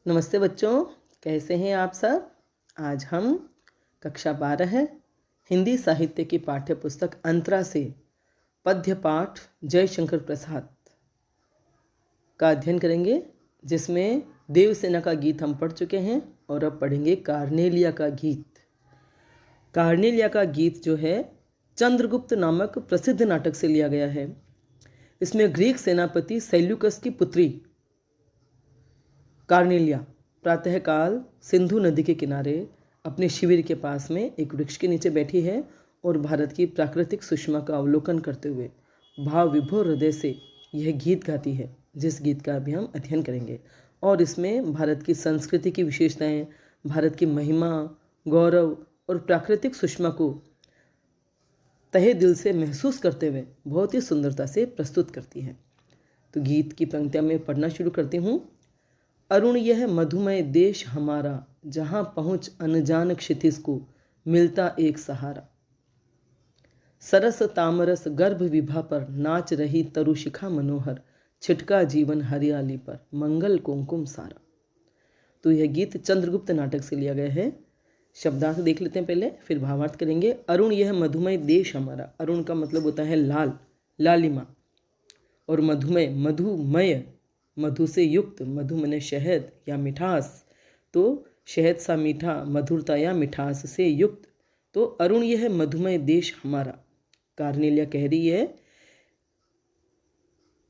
नमस्ते बच्चों, कैसे हैं आप सब। आज हम कक्षा 12 हिंदी साहित्य की पाठ्य पुस्तक अंतरा से पद्य पाठ जयशंकर प्रसाद का अध्ययन करेंगे, जिसमें देवसेना का गीत हम पढ़ चुके हैं और अब पढ़ेंगे कार्नेलिया का गीत। कार्नेलिया का गीत जो है चंद्रगुप्त नामक प्रसिद्ध नाटक से लिया गया है। इसमें ग्रीक सेनापति सेल्यूकस की पुत्री कार्नेलिया प्रातःकाल सिंधु नदी के किनारे अपने शिविर के पास में एक वृक्ष के नीचे बैठी है और भारत की प्राकृतिक सुषमा का अवलोकन करते हुए भाव विभोर हृदय से यह गीत गाती है, जिस गीत का अभी हम अध्ययन करेंगे। और इसमें भारत की संस्कृति की विशेषताएं, भारत की महिमा, गौरव और प्राकृतिक सुषमा को तहे दिल से महसूस करते हुए बहुत ही सुंदरता से प्रस्तुत करती है। तो गीत की पंक्तियां मैं पढ़ना शुरू करती हूँ। अरुण यह मधुमय देश हमारा, जहाँ पहुँच अनजान क्षितिज को मिलता एक सहारा। सरस तामरस गर्भ विभा पर नाच रही तरुशिखा मनोहर, छिटका जीवन हरियाली पर मंगल कुमकुम सारा। तो यह गीत चंद्रगुप्त नाटक से लिया गया है। शब्दार्थ देख लेते हैं पहले, फिर भावार्थ करेंगे। अरुण यह मधुमय देश हमारा। अरुण का मतलब होता है लाल, लालिमा। और मधुमय, मधुमय, मधु से युक्त, मधु मने शहद या मिठास, तो शहद सा मीठा, मधुरता या मिठास से युक्त। तो अरुण यह मधुमय देश हमारा। कार्नेलिया कह रही है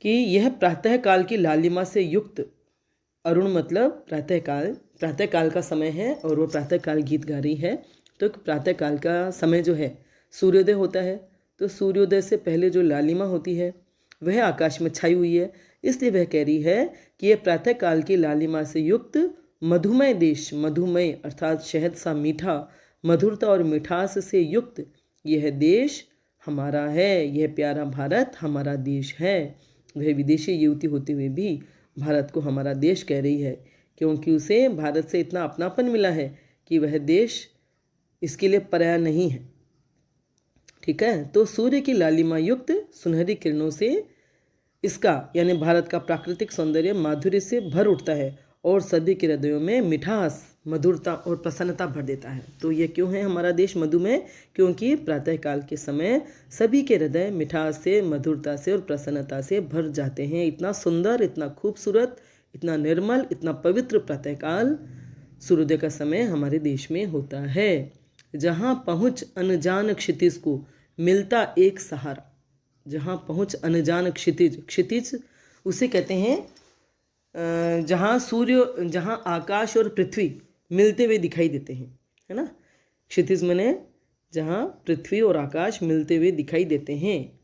कि यह प्रातःकाल की लालिमा से युक्त, अरुण मतलब प्रातःकाल, प्रातःकाल का समय है और वो प्रातःकाल गीत गा रही है। तो प्रातःकाल का समय जो है सूर्योदय होता है, तो सूर्योदय से पहले जो लालिमा होती है वह आकाश में छाई हुई है। इसलिए वह कह रही है कि यह प्रातःकाल की लालिमा से युक्त मधुमय देश, मधुमय अर्थात शहद सा मीठा, मधुरता और मिठास से युक्त यह देश हमारा है। यह प्यारा भारत हमारा देश है। वह विदेशी युवती होते हुए भी भारत को हमारा देश कह रही है, क्योंकि उसे भारत से इतना अपनापन मिला है कि वह देश इसके लिए पराया नहीं है। ठीक है। तो सूर्य की लालिमा युक्त सुनहरी किरणों से इसका यानी भारत का प्राकृतिक सौंदर्य माधुर्य से भर उठता है और सभी के हृदयों में मिठास, मधुरता और प्रसन्नता भर देता है। तो ये क्यों है हमारा देश मधुमय? क्योंकि प्रातःकाल के समय सभी के हृदय मिठास से, मधुरता से और प्रसन्नता से भर जाते हैं। इतना सुंदर, इतना खूबसूरत, इतना निर्मल, इतना पवित्र प्रातःकाल सूर्योदय का समय हमारे देश में होता है, जहाँ पहुँच अनजान क्षितिज को मिलता एक सहारा। जहाँ पहुँच अनजान क्षितिज, क्षितिज उसे कहते हैं जहाँ सूर्य, जहाँ आकाश और पृथ्वी मिलते हुए दिखाई देते हैं, है ना। क्षितिज माने जहाँ पृथ्वी और आकाश मिलते हुए दिखाई देते हैं।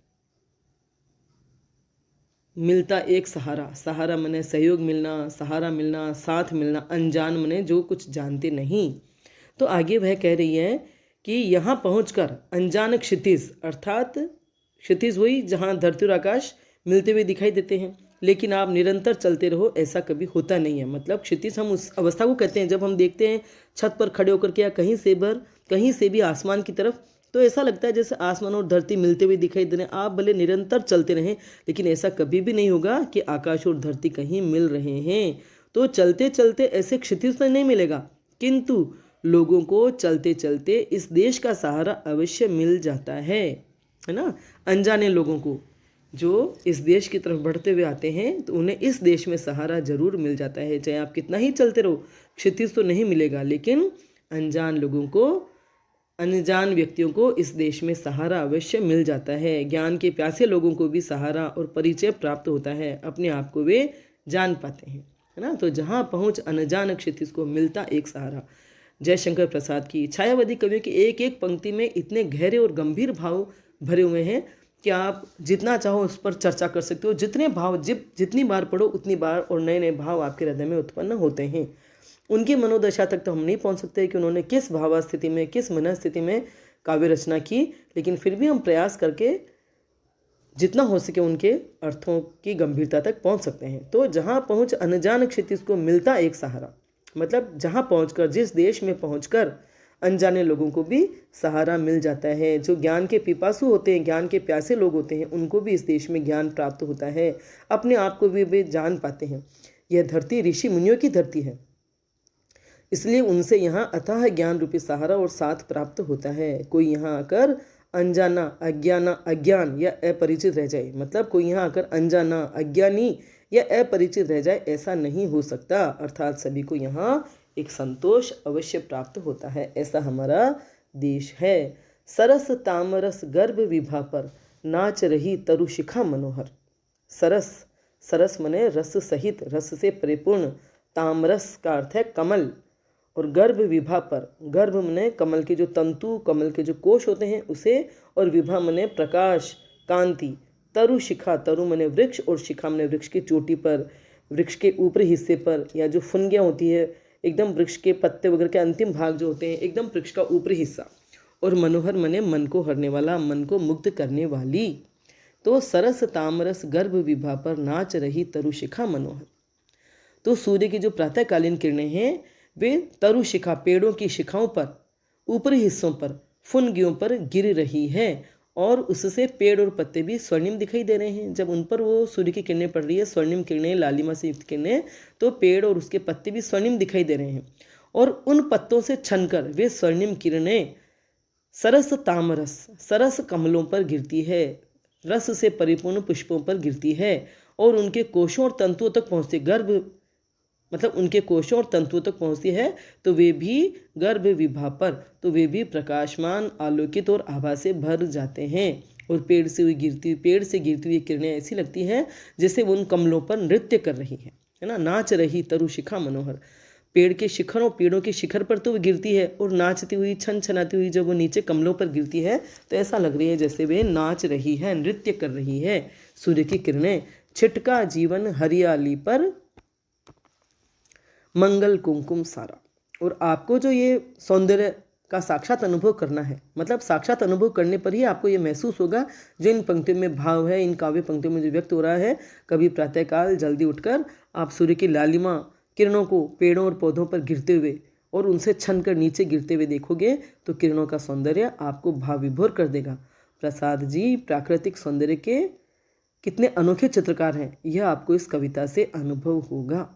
मिलता एक सहारा, सहारा माने सहयोग मिलना, सहारा मिलना, साथ मिलना। अनजान माने जो कुछ जानते नहीं। तो आगे वह कह रही है कि यहाँ पहुँचकर अनजान क्षितिज, अर्थात क्षितिज वही जहाँ धरती और आकाश मिलते हुए दिखाई देते हैं, लेकिन आप निरंतर चलते रहो ऐसा कभी होता नहीं है। मतलब क्षितिज हम उस अवस्था को कहते हैं जब हम देखते हैं छत पर खड़े होकर के या कहीं से भी आसमान की तरफ, तो ऐसा लगता है जैसे आसमान और धरती मिलते हुए दिखाई दे रहे हैं। आप भले निरंतर चलते रहें, लेकिन ऐसा कभी भी नहीं होगा कि आकाश और धरती कहीं मिल रहे हैं। तो चलते चलते ऐसे क्षितिज तो नहीं मिलेगा, किंतु लोगों को चलते चलते इस देश का सहारा अवश्य मिल जाता है ना। अनजाने लोगों को जो इस देश की तरफ बढ़ते हुए आते हैं, तो उन्हें इस देश में सहारा जरूर मिल जाता है। चाहे आप कितना ही चलते रहो, क्षितिज तो नहीं मिलेगा, लेकिन अनजान लोगों को, अनजान व्यक्तियों को इस देश में सहारा अवश्य मिल जाता है। ज्ञान के प्यासे लोगों को भी सहारा और परिचय प्राप्त होता है, अपने आप को वे जान पाते हैं, है ना। तो जहाँ पहुँच अनजान क्षितिज को मिलता एक सहारा। जयशंकर प्रसाद की छायावादी कवियों की एक एक पंक्ति में इतने गहरे और गंभीर भाव भरे हुए हैं कि आप जितना चाहो उस पर चर्चा कर सकते हो। जितने भाव जितनी बार पढ़ो उतनी बार और नए नए भाव आपके हृदय में उत्पन्न होते हैं। उनकी मनोदशा तक तो हम नहीं पहुंच सकते कि उन्होंने किस भावस्थिति में, किस मनस्थिति में काव्य रचना की, लेकिन फिर भी हम प्रयास करके जितना हो सके उनके अर्थों की गंभीरता तक पहुंच सकते हैं। तो जहाँ पहुँच अनजान क्षितिज को मिलता एक सहारा, मतलब जहाँ पहुँचकर, जिस देश में पहुँचकर अनजाने लोगों को भी सहारा मिल जाता है। जो ज्ञान के पिपासु होते हैं, ज्ञान के प्यासे लोग होते हैं, उनको भी इस देश में ज्ञान प्राप्त होता है, अपने आप को भी वे जान पाते हैं। यह धरती ऋषि मुनियों की धरती है, इसलिए उनसे यहाँ अथाह ज्ञान रूपी सहारा और साथ प्राप्त होता है। कोई यहाँ आकर अनजाना, अज्ञान या अपरिचित रह जाए, मतलब कोई यहाँ आकर अनजाना, अज्ञानी या अपरिचित रह जाए, ऐसा नहीं हो सकता। अर्थात सभी को यहाँ एक संतोष अवश्य प्राप्त होता है। ऐसा हमारा देश है। सरस तामरस गर्भ विभा पर नाच रही तरुशिखा मनोहर। सरस, सरस मने रस सहित, रस से परिपूर्ण। तामरस का अर्थ है कमल, और गर्भ विभा पर, गर्भ मने कमल के जो तंतु, कमल के जो कोश होते हैं उसे, और विभा मने प्रकाश, कांति। तरु शिखा, तरु मने वृक्ष, और शिखा मने वृक्ष की चोटी पर, वृक्ष के ऊपरी हिस्से पर, या जो फुनगियाँ होती है एकदम वृक्ष के पत्ते वगैरह के अंतिम भाग जो होते हैं एकदम वृक्ष का ऊपरी हिस्सा। और मनोहर मने मन को हरने वाला, मन को मुग्ध करने वाली। तो सरस तामरस गर्भ विभा पर नाच रही तरुशिखा मनोहर। तो सूर्य की जो प्रातःकालीन किरणें हैं वे तरु शिखा, पेड़ों की शिखाओं पर, ऊपरी हिस्सों पर, फुनगियों पर गिर रही है, और उससे पेड़ और पत्ते भी स्वर्णिम दिखाई दे रहे हैं। जब उन पर वो सूर्य की किरणें पड़ रही है, स्वर्णिम किरणें, लालिमा से युक्त किरणें, तो पेड़ और उसके पत्ते भी स्वर्णिम दिखाई दे रहे हैं। और उन पत्तों से छनकर वे स्वर्णिम किरणें सरस तामरस, सरस कमलों पर गिरती है, रस से परिपूर्ण पुष्पों पर गिरती है, और उनके कोशों और तंतुओं तक पहुँचती, गर्भ मतलब उनके कोशों और तंतुओं तक पहुँचती है, तो वे भी गर्भ विभा पर, तो वे भी प्रकाशमान, आलोकित और आभा से भर जाते हैं। और पेड़ से गिरती हुई किरणें ऐसी लगती हैं जैसे वो उन कमलों पर नृत्य कर रही है ना। नाच रही तरुशिखा मनोहर, पेड़ के शिखरों, पेड़ों के शिखर पर तो वो गिरती है, और नाचती हुई, छन छनाती हुई जब वो नीचे कमलों पर गिरती है तो ऐसा लग रही है जैसे वे नाच रही है, नृत्य कर रही है। सूर्य की किरणें छिटका जीवन हरियाली पर मंगल कुमकुम सारा। और आपको जो ये सौंदर्य का साक्षात अनुभव करना है, मतलब साक्षात अनुभव करने पर ही आपको ये महसूस होगा जो इन पंक्तियों में भाव है, इन काव्य पंक्तियों में जो व्यक्त हो रहा है। कभी प्रातःकाल जल्दी उठकर आप सूर्य की लालिमा किरणों को पेड़ों और पौधों पर गिरते हुए और उनसे छन कर नीचे गिरते हुए देखोगे तो किरणों का सौंदर्य आपको भाव विभोर कर देगा। प्रसाद जी प्राकृतिक सौंदर्य के कितने अनोखे चित्रकार हैं, यह आपको इस कविता से अनुभव होगा,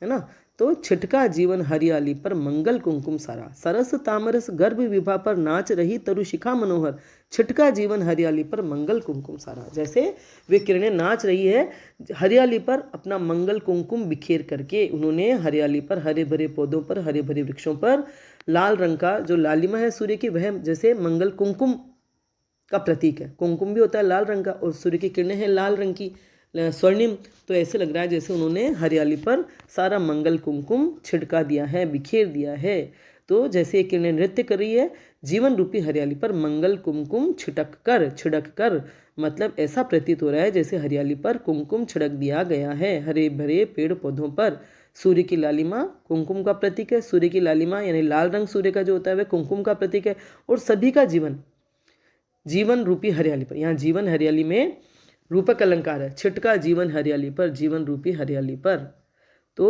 है ना। तो छिटका जीवन हरियाली पर मंगल कुमकुम सारा, सरस तामरस गर्भ विभा पर नाच रही तरुशिखा मनोहर, छिटका जीवन हरियाली पर मंगल कुमकुम सारा। जैसे वे किरणें नाच रही है हरियाली पर, अपना मंगल कुमकुम बिखेर करके उन्होंने हरियाली पर, हरे भरे पौधों पर, हरे भरे वृक्षों पर, लाल रंग का जो लालिमा है सूर्य की, वह जैसे मंगल कुमकुम का प्रतीक है। कुमकुम भी होता है लाल रंग का, और सूर्य की किरणें हैं लाल रंग की, स्वर्णिम। तो ऐसे लग रहा है जैसे उन्होंने हरियाली पर सारा मंगल कुमकुम छिड़का दिया है, बिखेर दिया है। तो जैसे एक किरणें नृत्य कर रही है, जीवन रूपी हरियाली पर मंगल कुमकुम छिड़क कर, मतलब ऐसा प्रतीत हो रहा है जैसे हरियाली पर कुमकुम छिड़क दिया गया है, हरे भरे पेड़ पौधों पर। सूर्य की लालिमा कुमकुम का प्रतीक है, सूर्य की लालिमा यानी लाल रंग सूर्य का जो होता है वह कुमकुम का प्रतीक है। और सभी का जीवन रूपी हरियाली पर, यहाँ जीवन हरियाली में रूपक अलंकार है, छिटका जीवन हरियाली पर, जीवन रूपी हरियाली पर। तो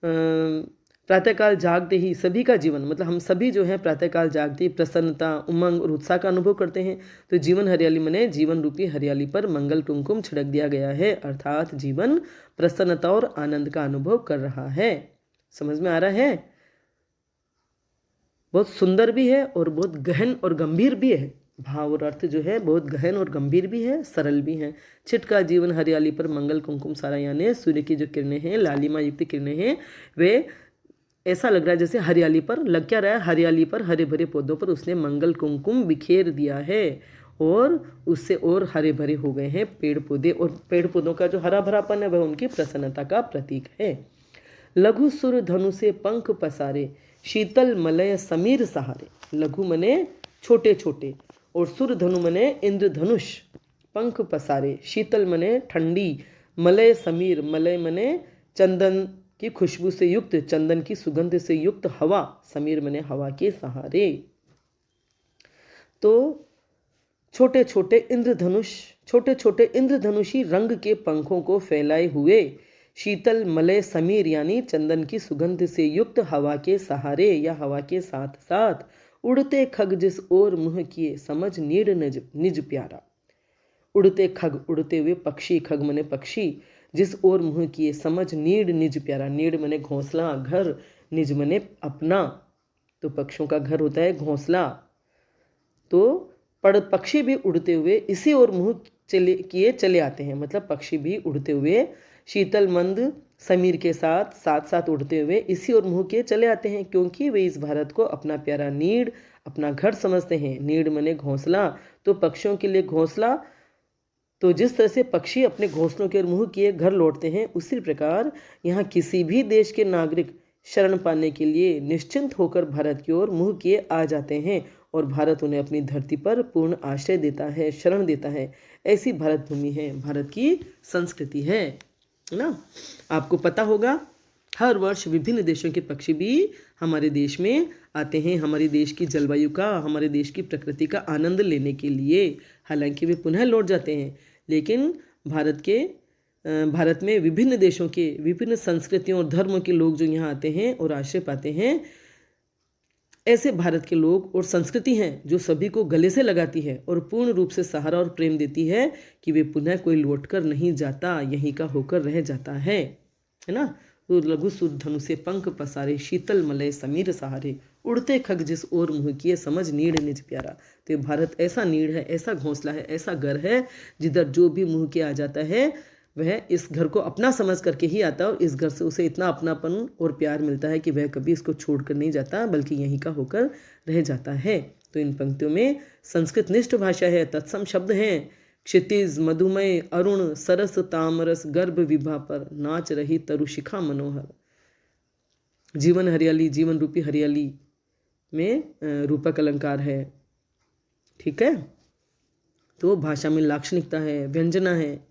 प्रातःकाल जागते ही सभी का जीवन, मतलब हम सभी जो है प्रातःकाल जागते ही प्रसन्नता, उमंग और उत्साह का अनुभव करते हैं। तो जीवन हरियाली मने जीवन रूपी हरियाली पर मंगल कुमकुम छिड़क दिया गया है, अर्थात जीवन प्रसन्नता और आनंद का अनुभव कर रहा है। समझ में आ रहा है? बहुत सुंदर भी है और बहुत गहन और गंभीर भी है। भाव और अर्थ जो है बहुत गहन और गंभीर भी है, सरल भी है। छिटका जीवन हरियाली पर मंगल कुमकुम सारा, यानी सूर्य की जो किरणें हैं, लालिमा युक्त किरणें हैं, वे ऐसा लग रहा है जैसे हरियाली पर लग क्या रहा है, हरियाली पर, हरे भरे पौधों पर उसने मंगल कुमकुम बिखेर दिया है, और उससे और हरे भरे हो गए हैं पेड़ पौधे। और पेड़ पौधों का जो हरा भरापन है वह उनकी प्रसन्नता का प्रतीक है। लघु सुर धनु से पंख पसारे, शीतल मलय समीर सहारे। लघु मने छोटे छोटे, और सुर धनु मने इंद्रधनुष, पंख पसारे, शीतल मने ठंडी, मलय समीर, मलय मने चंदन की खुशबू से युक्त, चंदन की सुगंध से युक्त हवा, समीर मने हवा के सहारे। तो छोटे छोटे इंद्रधनुषी रंग के पंखों को फैलाए हुए, शीतल मलय समीर यानी चंदन की सुगंध से युक्त हवा के सहारे या हवा के साथ साथ, उड़ते खग जिस ओर मुँह किए, समझ नीड़ निज प्यारा। उड़ते खग, उड़ते हुए पक्षी, खग मने पक्षी, जिस ओर मुँह किए, समझ नीड़ निज प्यारा। नीड़ मने घोंसला, घर, निज मने अपना। तो पक्षियों का घर होता है घोंसला। तो पक्षी भी उड़ते हुए इसी ओर मुंह किए चले आते हैं। मतलब पक्षी भी उड़ते हुए शीतल मंद समीर के साथ साथ साथ उड़ते हुए इसी ओर मुंह किए चले आते हैं, क्योंकि वे इस भारत को अपना प्यारा नीड़, अपना घर समझते हैं। नीड़ मने घोंसला। तो पक्षियों के लिए घोंसला। तो जिस तरह से पक्षी अपने घोंसलों के मुंह किए घर लौटते हैं, उसी प्रकार यहाँ किसी भी देश के नागरिक शरण पाने के लिए निश्चिंत होकर भारत की ओर मुंह किए आ जाते हैं और भारत उन्हें अपनी धरती पर पूर्ण आश्रय देता है, शरण देता है। ऐसी भारत भूमि है, भारत की संस्कृति है ना। आपको पता होगा हर वर्ष विभिन्न देशों के पक्षी भी हमारे देश में आते हैं, हमारे देश की जलवायु का, हमारे देश की प्रकृति का आनंद लेने के लिए। हालांकि वे पुनः लौट जाते हैं, लेकिन भारत में विभिन्न देशों के, विभिन्न संस्कृतियों और धर्मों के लोग जो यहाँ आते हैं और आश्रय पाते हैं, ऐसे भारत के लोग और संस्कृति हैं जो सभी को गले से लगाती है और पूर्ण रूप से सहारा और प्रेम देती है कि वे पुनः कोई लौटकर नहीं जाता, यहीं का होकर रह जाता है ना। तो लघु सुर धनु से पंख पसारे, शीतल मलय समीर सहारे, उड़ते खग जिस ओर मुँह किए, समझ नीड़ निज प्यारा। तो ये भारत ऐसा नीड़ है, ऐसा घोंसला है, ऐसा घर है, जिधर जो भी मुँह किया आ जाता है वह इस घर को अपना समझ करके ही आता है और इस घर से उसे इतना अपनापन और प्यार मिलता है कि वह कभी इसको छोड़कर नहीं जाता, बल्कि यहीं का होकर रह जाता है। तो इन पंक्तियों में संस्कृत निष्ठ भाषा है, तत्सम शब्द हैं। क्षितिज मधुमय अरुण सरस तामरस गर्भ विभा पर, नाच रही तरुशिखा मनोहर। जीवन हरियाली, जीवन रूपी हरियाली में रूपक अलंकार है। ठीक है। तो भाषा में लाक्षणिकता है, व्यंजना है।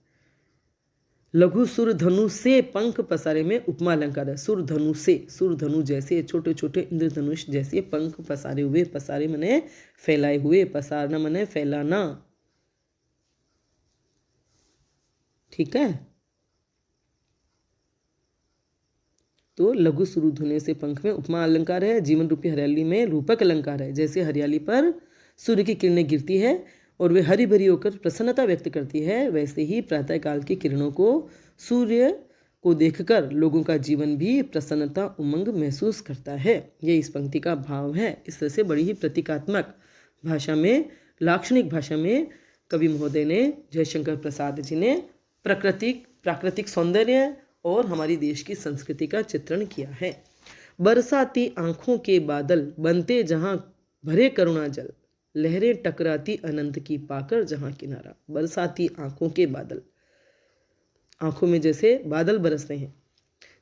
लघु सुर धनु से पंख पसारे में उपमा अलंकार है। सुर धनु से, सुर धनु जैसे, छोटे छोटे इंद्रधनुष जैसे पंख पसारे हुए, पसारे मने फैलाए हुए, पसारना मने फैलाना। ठीक है। तो लघु सुर धनु से पंख में उपमा अलंकार है। जीवन रूपी हरियाली में रूपक अलंकार है। जैसे हरियाली पर सूर्य की किरणें गिरती है और वे हरी भरी होकर प्रसन्नता व्यक्त करती है, वैसे ही प्रातःकाल की किरणों को, सूर्य को देखकर लोगों का जीवन भी प्रसन्नता उमंग महसूस करता है। ये इस पंक्ति का भाव है। इस तरह से बड़ी ही प्रतीकात्मक भाषा में, लाक्षणिक भाषा में कवि महोदय ने, जयशंकर प्रसाद जी ने प्राकृतिक सौंदर्य और हमारी देश की संस्कृति का चित्रण किया है। बरसाती आंखों के बादल बनते जहाँ भरे करुणा जल, लहरें टकराती अनंत की पाकर जहां किनारा। बरसाती आंखों के बादल, आंखों में जैसे बादल बरसते हैं,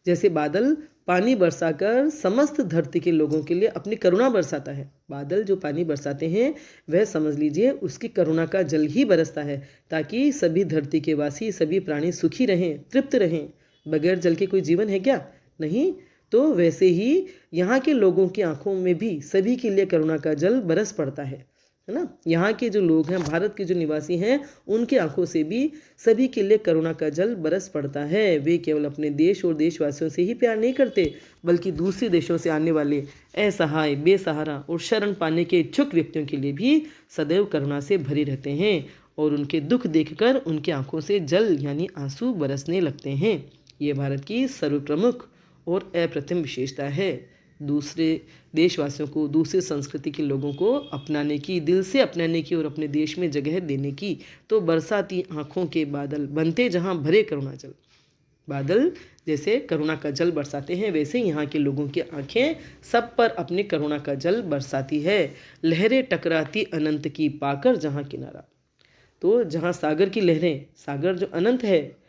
जैसे बादल पानी बरसाकर समस्त धरती के लोगों के लिए अपनी करुणा बरसाता है। बादल जो पानी बरसाते हैं वह समझ लीजिए उसकी करुणा का जल ही बरसता है, ताकि सभी धरती के वासी, सभी प्राणी सुखी रहें, तृप्त रहें। बगैर जल के कोई जीवन है क्या? नहीं। तो वैसे ही यहाँ के लोगों की आंखों में भी सभी के लिए करुणा का जल बरस पड़ता है ना। यहाँ के जो लोग हैं, भारत के जो निवासी हैं, उनकी आंखों से भी सभी के लिए करुणा का जल बरस पड़ता है। वे केवल अपने देश और देशवासियों से ही प्यार नहीं करते, बल्कि दूसरे देशों से आने वाले असहाय, बेसहारा और शरण पाने के इच्छुक व्यक्तियों के लिए भी सदैव करुणा से भरे रहते हैं और उनके दुख देखकर उनकी आंखों से जल यानी आंसू बरसने लगते हैं। ये भारत की सर्वप्रमुख और अप्रतिम विशेषता है। दूसरे देशवासियों को, दूसरे संस्कृति के लोगों को अपनाने की, दिल से अपनाने की और अपने देश में जगह देने की। तो बरसाती आंखों के बादल बनते जहाँ भरे करुणा जल, बादल जैसे करुणा का जल बरसाते हैं, वैसे यहाँ के लोगों की आंखें सब पर अपने करुणा का जल बरसाती है। लहरें टकराती अनंत की पाकर जहाँ किनारा। तो जहाँ सागर की लहरें, सागर जो अनंत है,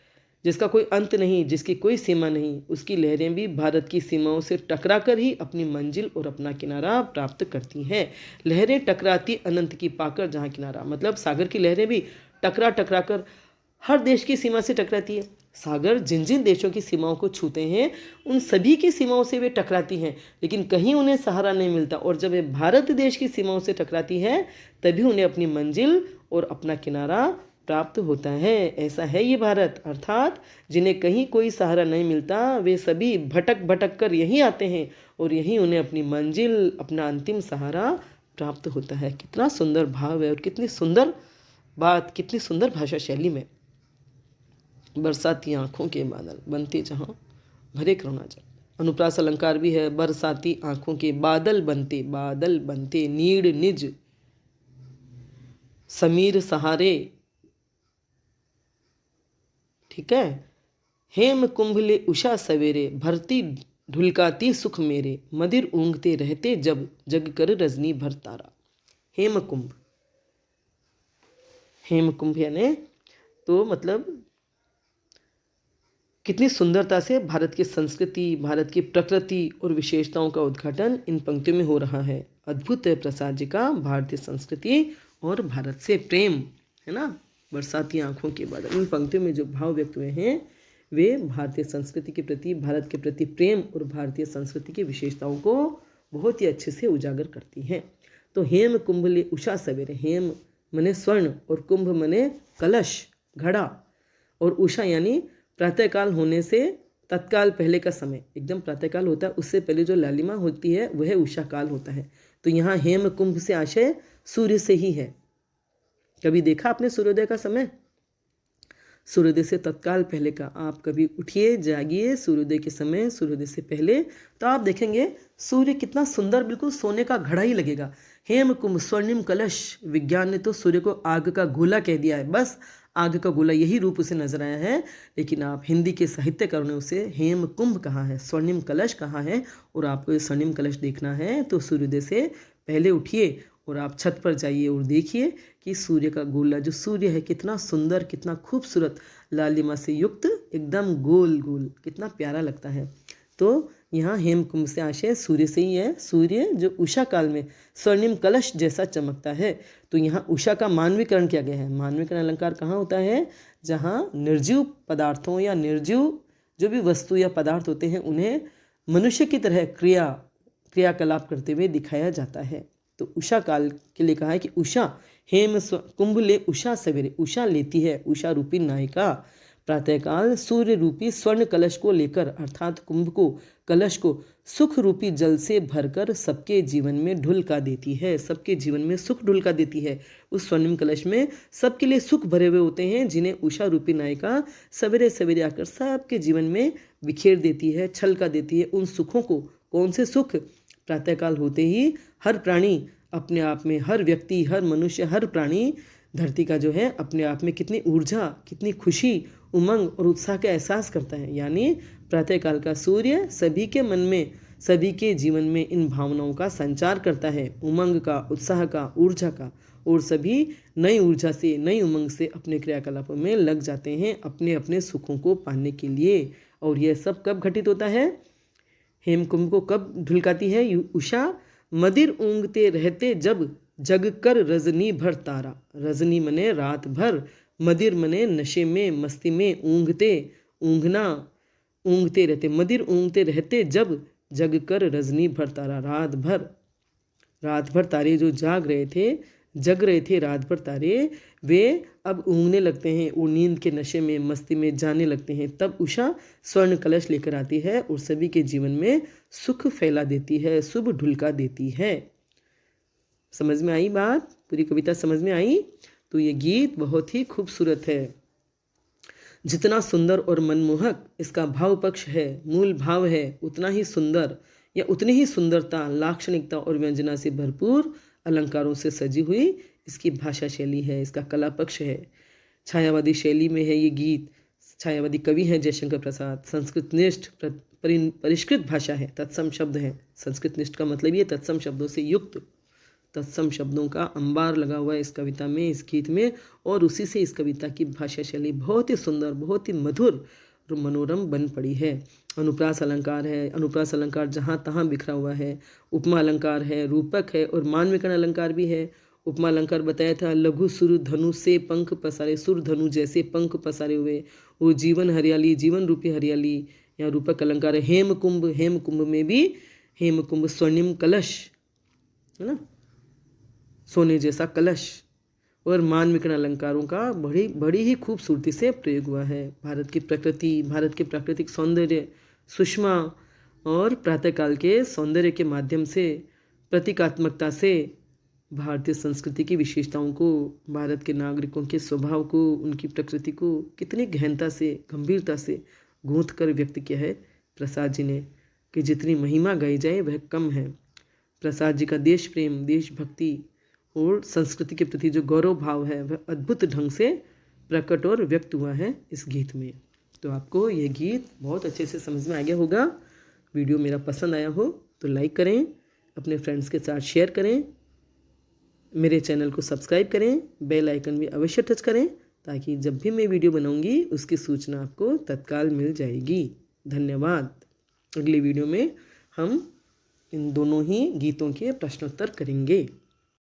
जिसका कोई अंत नहीं, जिसकी कोई सीमा नहीं, उसकी लहरें भी भारत की सीमाओं से टकराकर ही अपनी मंजिल और अपना किनारा प्राप्त करती हैं। लहरें टकराती अनंत की पाकर जहाँ किनारा, मतलब सागर की लहरें भी टकरा कर हर देश की सीमा से टकराती है। सागर जिन जिन देशों की सीमाओं को छूते हैं, उन सभी की सीमाओं से वे टकराती हैं, लेकिन कहीं उन्हें सहारा नहीं मिलता। और जब वे भारत देश की सीमाओं से टकराती है, तभी उन्हें अपनी मंजिल और अपना किनारा प्राप्त होता है। ऐसा है ये भारत, अर्थात जिन्हें कहीं कोई सहारा नहीं मिलता, वे सभी भटक कर यहीं आते हैं और यहीं उन्हें अपनी मंजिल, अपना अंतिम सहारा प्राप्त होता है। कितना सुंदर भाव है और कितनी सुंदर बात, कितनी सुंदर भाषा शैली में। बरसाती आंखों के बादल बनते जहाँ भरे करुणा जल, अनुप्रास अलंकार भी है। बरसाती आंखों के बादल बनते, नीड़ निज समीर सहारे, ठीक है। हेम कुंभ ले उषा सवेरे, भरती ढुलकाती सुख मेरे, मदिर ऊँघते रहते जब, जग कर रजनी भर तारा। हेम कुंभ, हेम कुंभ यानी तो मतलब कितनी सुंदरता से भारत की संस्कृति, भारत की प्रकृति और विशेषताओं का उद्घाटन इन पंक्तियों में हो रहा है। अद्भुत है प्रसाद जी का भारतीय संस्कृति और भारत से प्रेम, है ना। बरसाती आंखों के बाद इन पंक्तियों में जो भाव व्यक्त हुए हैं वे भारतीय संस्कृति के प्रति, भारत के प्रति प्रेम और भारतीय संस्कृति की विशेषताओं को बहुत ही अच्छे से उजागर करती हैं। तो हेम कुंभ ले उषा सवेरे, हेम मने स्वर्ण और कुंभ मने कलश, घड़ा, और उषा यानी प्रातःकाल होने से तत्काल पहले का समय, एकदम प्रातःकाल होता है उससे पहले जो लालिमा होती है वह उषा काल होता है। तो यहाँ हेम कुंभ से आशय सूर्य से ही है। कभी देखा आपने सूर्योदय का समय? सूर्योदय से तत्काल पहले का आप कभी उठिए, जागिए सूर्योदय के समय, सूर्योदय से पहले, तो आप देखेंगे सूर्य कितना सुंदर, बिल्कुल सोने का घड़ा ही लगेगा। हेम कुंभ स्वर्णिम कलश, विज्ञान ने तो सूर्य को आग का गोला कह दिया है, बस आग का गोला यही रूप उसे नजर आया है। लेकिन आप हिंदी के साहित्यकारों ने उसे हेम कुंभ कहा है, स्वर्णिम कलश कहा है। और आपको ये स्वर्णिम कलश देखना है तो सूर्योदय से पहले उठिए और आप छत पर जाइए और देखिए कि सूर्य का गोला, जो सूर्य है कितना सुंदर, कितना खूबसूरत, लालिमा से युक्त, एकदम गोल गोल, कितना प्यारा लगता है। तो यहाँ हेम कुंभ से आशय सूर्य से ही है। सूर्य जो उषा काल में स्वर्णिम कलश जैसा चमकता है। तो यहाँ उषा का मानवीकरण किया गया है। मानवीकरण अलंकार कहाँ होता है? जहाँ निर्जीव पदार्थों या निर्जीव जो भी वस्तु या पदार्थ होते हैं उन्हें मनुष्य की तरह क्रियाकलाप करते हुए दिखाया जाता है। तो उषा काल के लिए कहा है कि उषा हेम कुंभ ले उषा सवेरे, उषा लेती है, उषा रूपी नायिका प्रातःकाल सूर्य रूपी स्वर्ण कलश को लेकर, अर्थात कुंभ को, कलश को सुख रूपी जल से भरकर सबके जीवन में ढुलका देती है, सबके जीवन में सुख ढुलका देती है। उस स्वर्णिम कलश में सबके लिए सुख भरे हुए होते हैं, जिन्हें उषा रूपी नायिका सवेरे सवेरे आकर सबके जीवन में बिखेर देती है, छलका देती है। उन सुखों को, कौन से सुख? प्रातःकाल होते ही हर प्राणी अपने आप में, हर व्यक्ति, हर मनुष्य, हर प्राणी धरती का जो है अपने आप में कितनी ऊर्जा, कितनी खुशी, उमंग और उत्साह का एहसास करता है। यानी प्रातःकाल का सूर्य सभी के मन में, सभी के जीवन में इन भावनाओं का संचार करता है, उमंग का, उत्साह का, ऊर्जा का, और सभी नई ऊर्जा से, नई उमंग से अपने क्रियाकलापों में लग जाते हैं अपने अपने सुखों को पाने के लिए। और यह सब कब घटित होता है? हेमकुंभ को कब ढुलकाती है उषा? मदिर ऊँघते रहते जब, जग कर रजनी भर तारा। रजनी मने रात भर, मदिर मने नशे में, मस्ती में, ऊँघते, ऊँघना, ऊँघते रहते, मदिर ऊँघते रहते जब, जग कर रजनी भर तारा। रात भर तारे जो जग रहे थे रात भर तारे, वे अब ऊँघने लगते हैं, वो नींद के नशे में, मस्ती में जाने लगते हैं। तब उषा स्वर्ण कलश लेकर आती है और सभी के जीवन में सुख फैला देती है, शुभ ढुलका देती है। समझ में आई बात? पूरी कविता समझ में आई? तो ये गीत बहुत ही खूबसूरत है। जितना सुंदर और मनमोहक इसका भाव पक्ष है, मूल भाव है, उतना ही सुंदर या उतनी ही सुंदरता, लाक्षणिकता और व्यंजना से भरपूर अलंकारों से सजी हुई इसकी भाषा शैली है, इसका कला पक्ष है। छायावादी शैली में है ये गीत। छायावादी कवि हैं जयशंकर प्रसाद। संस्कृत निष्ठ परिष्कृत भाषा है, तत्सम शब्द है। संस्कृत निष्ठ का मतलब ये तत्सम शब्दों से युक्त, तत्सम शब्दों का अंबार लगा हुआ है इस कविता में, इस गीत में, और उसी से इस कविता की भाषा शैली बहुत ही सुंदर, बहुत ही मधुर और मनोरम बन पड़ी है। अनुप्रास अलंकार है, अनुप्रास अलंकार जहाँ तहाँ बिखरा हुआ है। उपमा अलंकार है, रूपक है और मानविकरण अलंकार भी है। उपमा अलंकार बताया था, लघु सुर धनु से पंख पसारे, सुर धनु जैसे पंख पसारे हुए, वो जीवन हरियाली, जीवन रूपी हरियाली। या रूपक अलंकार है हेमकुंभ, हेमकुंभ में भी हेमकुंभ स्वर्णिम कलश, है ना, सोने जैसा कलश। और मानविकरण अलंकारों का बड़ी ही खूबसूरती से प्रयोग हुआ है। भारत की प्रकृति, भारत के प्राकृतिक सौंदर्य, सुषमा और प्रातःकाल के सौंदर्य के माध्यम से, प्रतीकात्मकता से भारतीय संस्कृति की विशेषताओं को, भारत के नागरिकों के स्वभाव को, उनकी प्रकृति को कितनी गहनता से, गंभीरता से गूंथ कर व्यक्त किया है प्रसाद जी ने। कि जितनी महिमा गाई जाए वह कम है। प्रसाद जी का देश प्रेम, देशभक्ति और संस्कृति के प्रति जो गौरव भाव है वह अद्भुत ढंग से प्रकट और व्यक्त हुआ है इस गीत में। तो आपको ये गीत बहुत अच्छे से समझ में आ गया होगा। वीडियो मेरा पसंद आया हो तो लाइक करें, अपने फ्रेंड्स के साथ शेयर करें, मेरे चैनल को सब्सक्राइब करें, बेल आइकन भी अवश्य टच करें ताकि जब भी मैं वीडियो बनाऊंगी उसकी सूचना आपको तत्काल मिल जाएगी। धन्यवाद। अगली वीडियो में हम इन दोनों ही गीतों के प्रश्नोत्तर करेंगे।